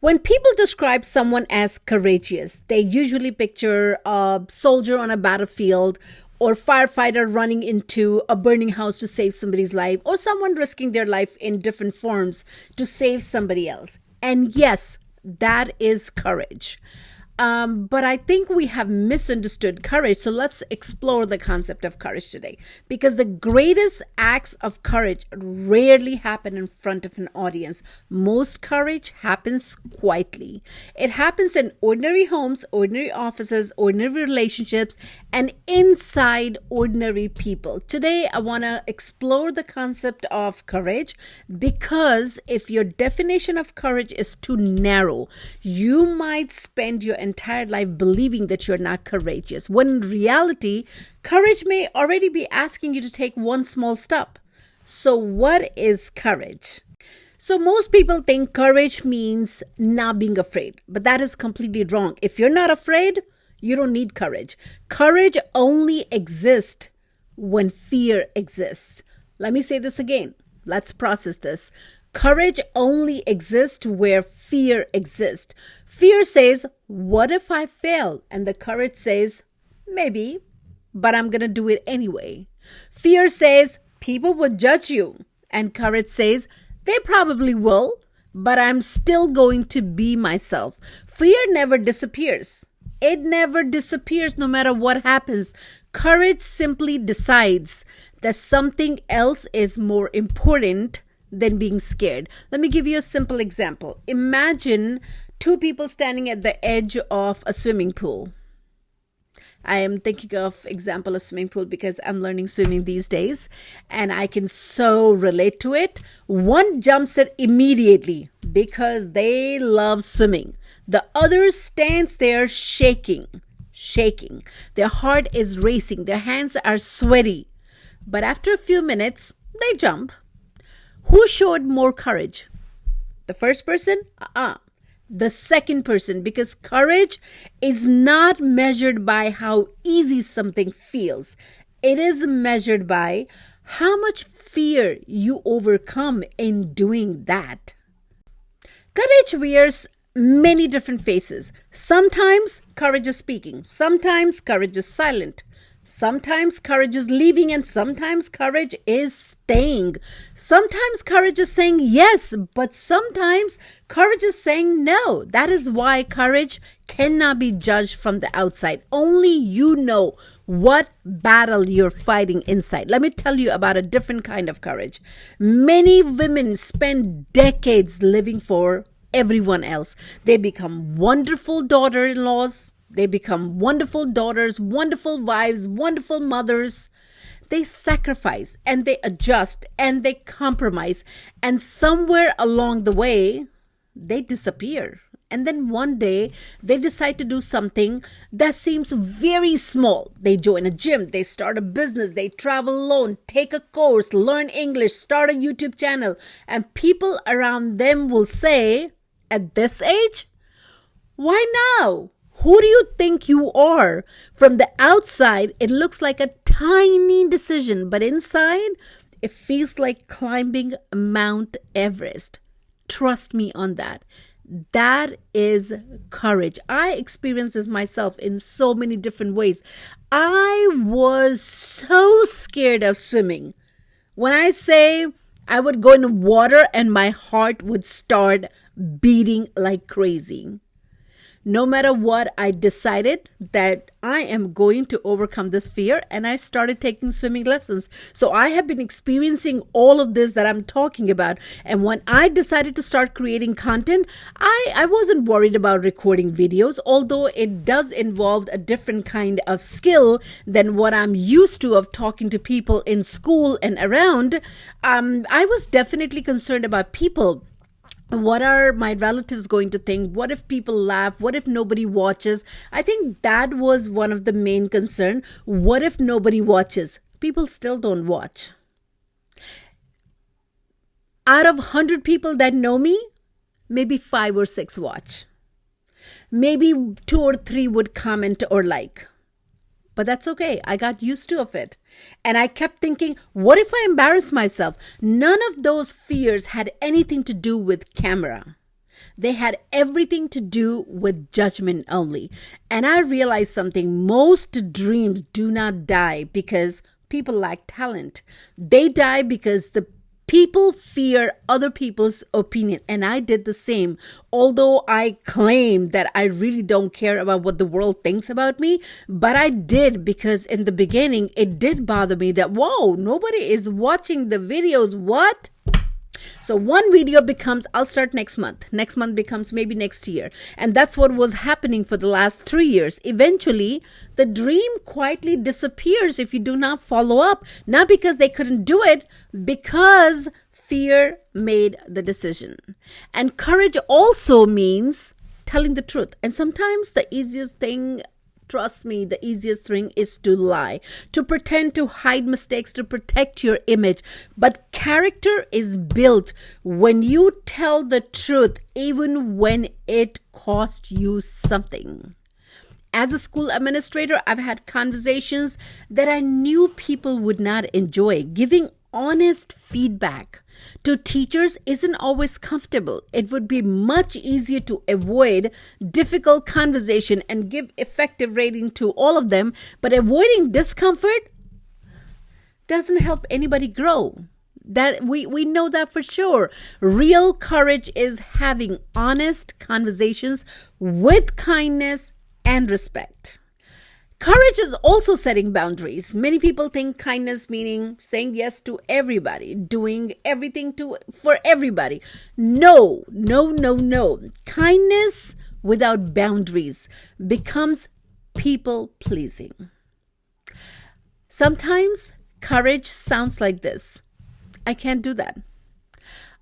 When people describe someone as courageous, they usually picture a soldier on a battlefield or firefighter running into a burning house to save somebody's life or someone risking their life in different forms to save somebody else. And yes, that is courage. But I think we have misunderstood courage. So let's explore the concept of courage today. Because the greatest acts of courage rarely happen in front of an audience. Most courage happens quietly. It happens in ordinary homes, ordinary offices, ordinary relationships, and inside ordinary people. Today, I want to explore the concept of courage because if your definition of courage is too narrow, you might spend your entire life believing that you're not courageous, when in reality, courage may already be asking you to take one small step. So what is courage? So most people think courage means not being afraid, but that is completely wrong. If you're not afraid, you don't need courage. Courage only exists when fear exists. Let me say this again. Let's process this. Courage only exists where fear exists. Fear says, what if I fail? And the courage says, maybe, but I'm going to do it anyway. Fear says, people would judge you. And courage says, they probably will, but I'm still going to be myself. Fear never disappears. It never disappears no matter what happens. Courage simply decides that something else is more important than being scared. Let me give you a simple example. Imagine two people standing at the edge of a swimming pool. I am thinking of example of swimming pool because I'm learning swimming these days and I can so relate to it. One jumps it immediately because they love swimming. The other stands there shaking. Their heart is racing. Their hands are sweaty. But after a few minutes, they jump. Who showed more courage? The first person? The second person, because courage is not measured by how easy something feels. It is measured by how much fear you overcome in doing that. Courage wears many different faces. Sometimes courage is speaking. Sometimes courage is silent. Sometimes courage is leaving and sometimes courage is staying. Sometimes courage is saying yes, but sometimes courage is saying no. That is why courage cannot be judged from the outside. Only you know what battle you're fighting inside. Let me tell you about a different kind of courage. Many women spend decades living for everyone else. They become wonderful daughter-in-laws. They become wonderful daughters, wonderful wives, wonderful mothers. They sacrifice and they adjust and they compromise. And somewhere along the way, they disappear. And then one day, they decide to do something that seems very small. They join a gym, they start a business, they travel alone, take a course, learn English, start a YouTube channel. And people around them will say, at this age, why now? Who do you think you are? From the outside, it looks like a tiny decision, but inside, it feels like climbing Mount Everest. Trust me on that. That is courage. I experienced this myself in so many different ways. I was so scared of swimming. When I say I would go in the water and my heart would start beating like crazy. No matter what, I decided that I am going to overcome this fear and I started taking swimming lessons. So I have been experiencing all of this that I'm talking about. And when I decided to start creating content, I wasn't worried about recording videos, although it does involve a different kind of skill than what I'm used to of talking to people in school and around. I was definitely concerned about people. What are my relatives going to think? What if people laugh? What if nobody watches? I think that was one of the main concern. What if nobody watches? People still don't watch. Out of 100 people that know me, maybe 5 or 6 watch. Maybe 2 or 3 would comment or like. But that's okay. I got used to it. And I kept thinking, what if I embarrass myself? None of those fears had anything to do with camera. They had everything to do with judgment only. And I realized something: most dreams do not die because people lack talent. They die because the people fear other people's opinion. And I did the same. Although I claim that I really don't care about what the world thinks about me, but I did, because in the beginning it did bother me that, whoa, nobody is watching the videos. What? So one video becomes, I'll start next month. Next month becomes maybe next year. And that's what was happening for the last 3 years. Eventually, the dream quietly disappears if you do not follow up. Not because they couldn't do it, because fear made the decision. And courage also means telling the truth. And sometimes the easiest thing, trust me, the easiest thing is to lie, to pretend, to hide mistakes, to protect your image. But character is built when you tell the truth, even when it costs you something. As a school administrator, I've had conversations that I knew people would not enjoy. Giving honest feedback to teachers isn't always comfortable. It would be much easier to avoid difficult conversation and give effective rating to all of them, but avoiding discomfort doesn't help anybody grow. That we know that for sure. Real courage is having honest conversations with kindness and respect. Courage is also setting boundaries. Many people think kindness meaning saying yes to everybody, doing everything for everybody. No. Kindness without boundaries becomes people pleasing. Sometimes courage sounds like this: I can't do that.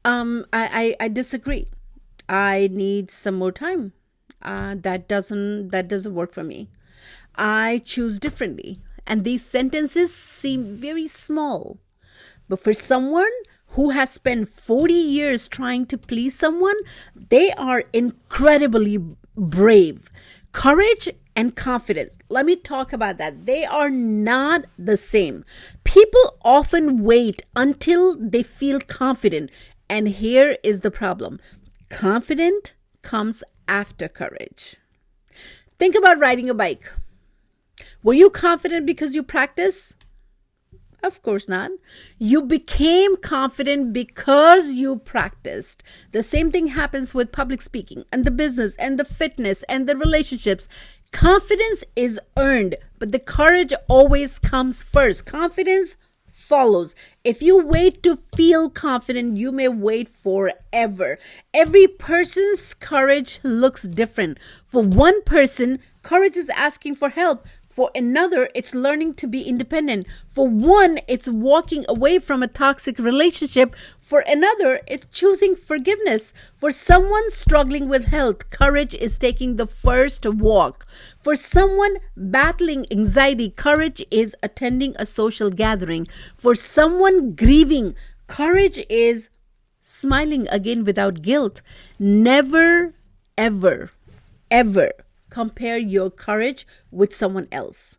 I disagree. I need some more time. That doesn't work for me. I choose differently. And these sentences seem very small. But for someone who has spent 40 years trying to please someone, they are incredibly brave. Courage and confidence. Let me talk about that. They are not the same. People often wait until they feel confident. And here is the problem: confident comes after courage. Think about riding a bike. Were you confident because you practice? Of course not. You became confident because you practiced. The same thing happens with public speaking and the business and the fitness and the relationships. Confidence is earned, but the courage always comes first. Confidence follows. If you wait to feel confident, you may wait forever. Every person's courage looks different. For one person, courage is asking for help. For another, it's learning to be independent. For one, it's walking away from a toxic relationship. For another, it's choosing forgiveness. For someone struggling with health, courage is taking the first walk. For someone battling anxiety, courage is attending a social gathering. For someone grieving, courage is smiling again without guilt. Never, ever, ever compare your courage with someone else.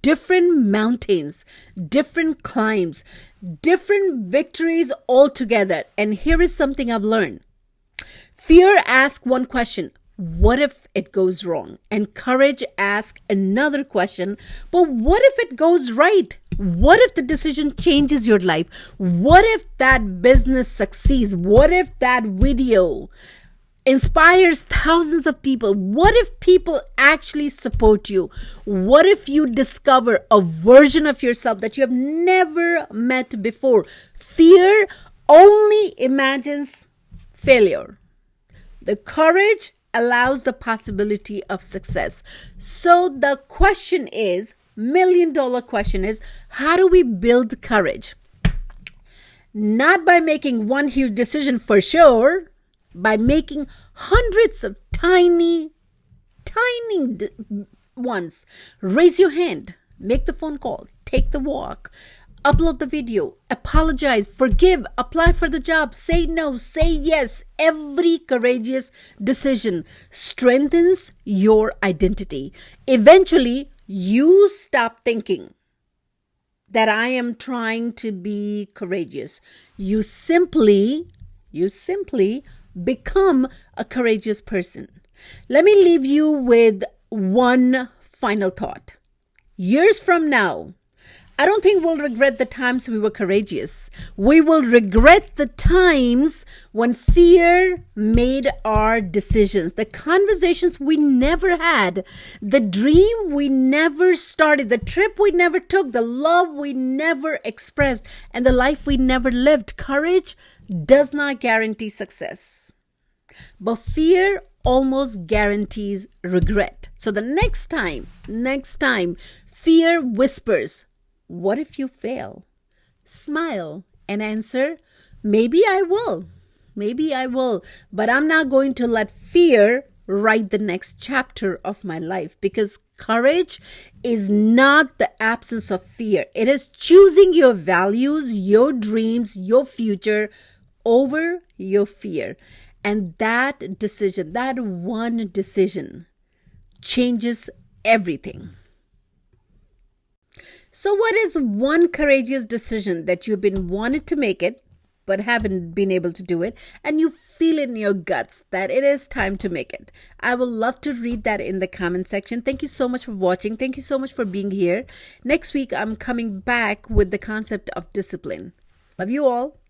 Different mountains, different climbs, different victories altogether. And here is something I've learned. Fear asks one question: what if it goes wrong? And courage asks another question: but what if it goes right? What if the decision changes your life? What if that business succeeds? What if that video inspires thousands of people? What if people actually support you? What if you discover a version of yourself that you have never met before? Fear only imagines failure. The courage allows the possibility of success. So the question is, $1,000,000 question is, how do we build courage? Not by making one huge decision for sure, by making hundreds of tiny ones. Raise your hand, make the phone call, take the walk, upload the video, apologize, forgive, apply for the job, say no, say yes. Every courageous decision strengthens your identity. Eventually, you stop thinking that I am trying to be courageous. You simply become a courageous person. Let me leave you with one final thought. Years from now, I don't think we'll regret the times we were courageous. We will regret the times when fear made our decisions, the conversations we never had, the dream we never started, the trip we never took, the love we never expressed, and the life we never lived. Courage does not guarantee success, but fear almost guarantees regret. So the next time fear whispers, "What if you fail?" smile and answer, "Maybe I will. Maybe I will. But I'm not going to let fear write the next chapter of my life," because courage is not the absence of fear. It is choosing your values, your dreams, your future over your fear. And that decision, that one decision, changes everything. So what is one courageous decision that you've been wanting to make it, but haven't been able to do it, and you feel in your guts that it is time to make it? I would love to read that in the comment section. Thank you so much for watching. Thank you so much for being here. Next week, I'm coming back with the concept of discipline. Love you all.